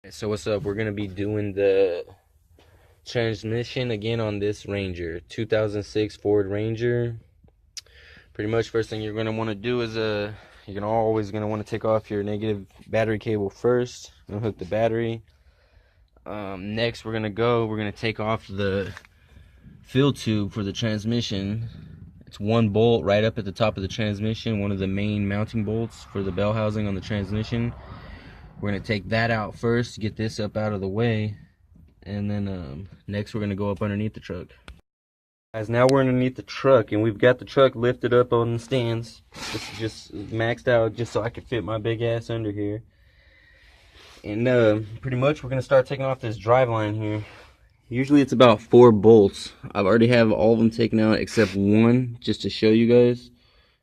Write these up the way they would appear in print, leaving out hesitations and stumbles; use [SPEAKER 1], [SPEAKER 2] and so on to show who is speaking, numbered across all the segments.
[SPEAKER 1] So what's up? We're gonna be doing the transmission again on this Ranger, 2006 Ford Ranger. Pretty much first thing you're gonna want to do is you're always gonna want to take off your negative battery cable first. Unhook the battery. Next we're gonna take off the fill tube for the transmission. It's one bolt right up at the top of the transmission, one of the main mounting bolts for the bell housing on the transmission. We're gonna take that out first, get this up out of the way, and then next we're gonna go up underneath the truck. Guys, now we're underneath the truck and we've got the truck lifted up on the stands. This is just maxed out just so I can fit my big ass under here. And pretty much we're gonna start taking off this drive line here. Usually it's about 4 bolts. I've already have all of them taken out except one, just to show you guys.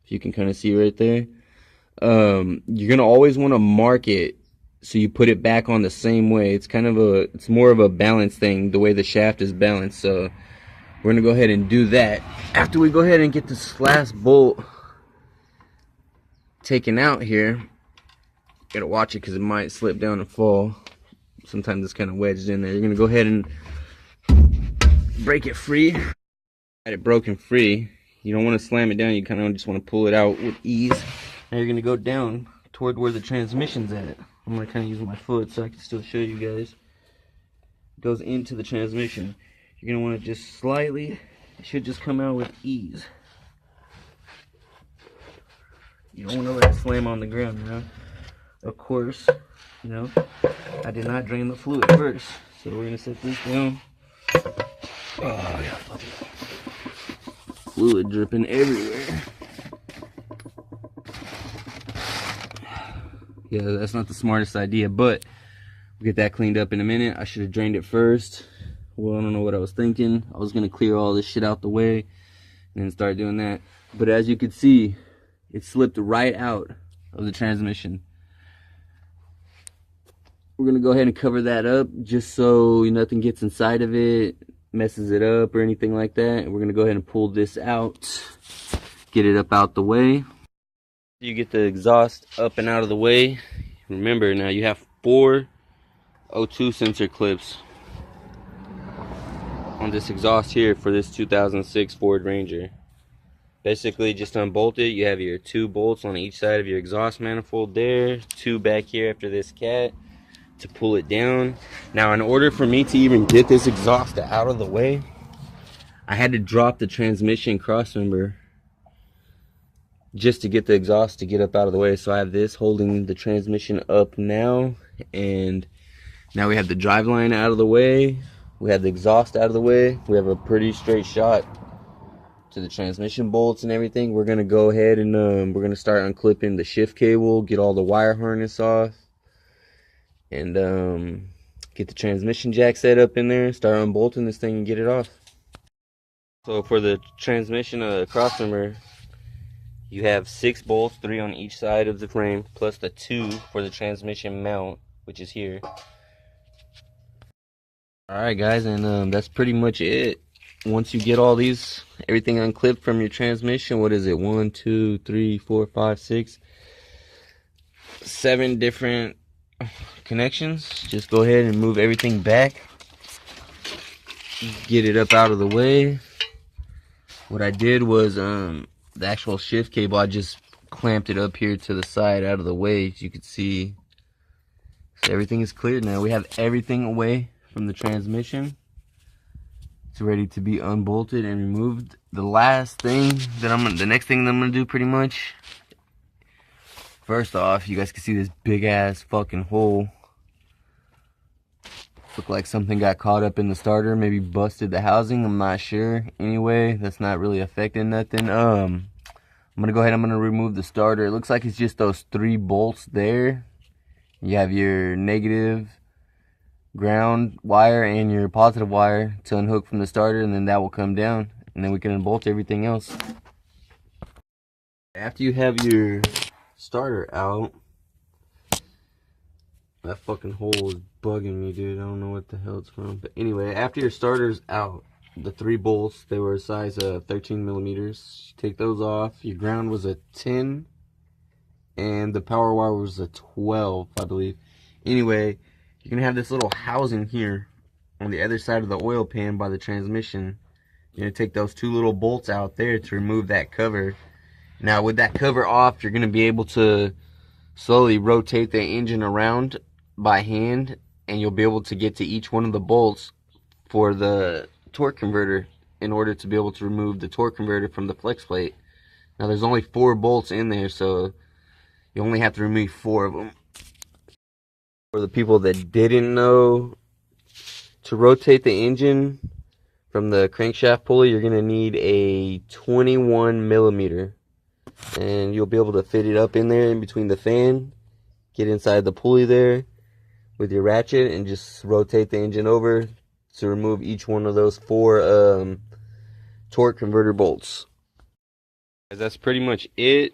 [SPEAKER 1] If you can kind of see right there. You're gonna always want to mark it so you put it back on the same way. It's more of a balance thing, the way the shaft is balanced. So we're gonna go ahead and do that. After we go ahead and get this last bolt taken out here, gotta watch it because it might slip down and fall. Sometimes it's kind of wedged in there. You're gonna go ahead and break it free. Got it broken free. You don't want to slam it down. You kind of just want to pull it out with ease. Now you're gonna go down toward where the transmission's at. I'm gonna kind of use my foot so I can still show you guys. It goes into the transmission. You're gonna want to just slightly, it should just come out with ease. You don't want to let it slam on the ground now. Of course, you know, I did not drain the fluid first. So we're gonna set this down. Oh, yeah, fluid dripping everywhere. Yeah, that's not the smartest idea, but we'll get that cleaned up in a minute. I should have drained it first. Well, I don't know what I was thinking. I was gonna clear all this shit out the way and then start doing that. But as you can see, it slipped right out of the transmission. We're gonna go ahead and cover that up just so nothing gets inside of it, messes it up or anything like that. And we're gonna go ahead and pull this out, get it up out the way. You get the exhaust up and out of the way. Remember, now you have 4 O2 sensor clips on this exhaust here for this 2006 Ford Ranger. Basically just unbolt it. You have your 2 bolts on each side of your exhaust manifold there, 2 back here after this cat to pull it down. Now in order for me to even get this exhaust out of the way, I had to drop the transmission crossmember just to get the exhaust to get up out of the way. So I have this holding the transmission up now, and now we have the drive line out of the way, we have the exhaust out of the way, we have a pretty straight shot to the transmission bolts and everything. We're gonna go ahead and we're gonna start unclipping the shift cable, get all the wire harness off, and get the transmission jack set up in there, start unbolting this thing and get it off. So for the transmission crossmember, you have 6 bolts, 3 on each side of the frame, plus the 2 for the transmission mount, which is here. Alright guys, and that's pretty much it. Once you get all these, everything unclipped from your transmission, what is it, 1, 2, 3, 4, 5, 6, 7 different connections. Just go ahead and move everything back, get it up out of the way. What I did was the actual shift cable, I just clamped it up here to the side out of the way, as you can see. So everything is cleared now. We have everything away from the transmission. It's ready to be unbolted and removed. The next thing that I'm gonna do pretty much, first off, you guys can see this big ass fucking hole. Looked like something got caught up in the starter, maybe busted the housing, I'm not sure. Anyway, that's not really affecting nothing. I'm gonna go ahead, I'm gonna remove the starter. It looks like it's just those 3 bolts there. You have your negative ground wire and your positive wire to unhook from the starter, and then that will come down, and then we can unbolt everything else. After you have your starter out, that fucking hole is bugging me, dude. I don't know what the hell it's from. But anyway, after your starter's out, the 3 bolts, they were a size of 13 millimeters. Take those off. Your ground was a 10, and the power wire was a 12, I believe. Anyway, you're gonna have this little housing here on the other side of the oil pan by the transmission. You're gonna take those two little bolts out there to remove that cover. Now with that cover off, you're gonna be able to slowly rotate the engine around by hand, and you'll be able to get to each one of the bolts for the torque converter in order to be able to remove the torque converter from the flex plate. Now there's only 4 bolts in there, so you only have to remove 4 of them. For the people that didn't know, to rotate the engine from the crankshaft pulley, you're going to need a 21 millimeter. And you'll be able to fit it up in there in between the fan, get inside the pulley there with your ratchet, and just rotate the engine over to remove each one of those 4 torque converter bolts. That's pretty much it,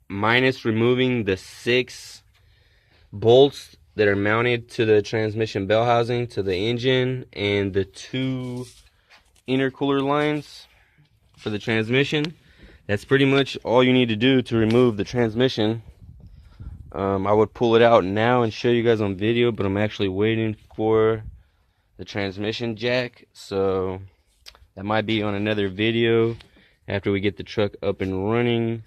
[SPEAKER 1] minus removing the 6 bolts that are mounted to the transmission bell housing, to the engine, and the 2 intercooler lines for the transmission. That's pretty much all you need to do to remove the transmission. I would pull it out now and show you guys on video, but I'm actually waiting for the transmission jack, so that might be on another video after we get the truck up and running.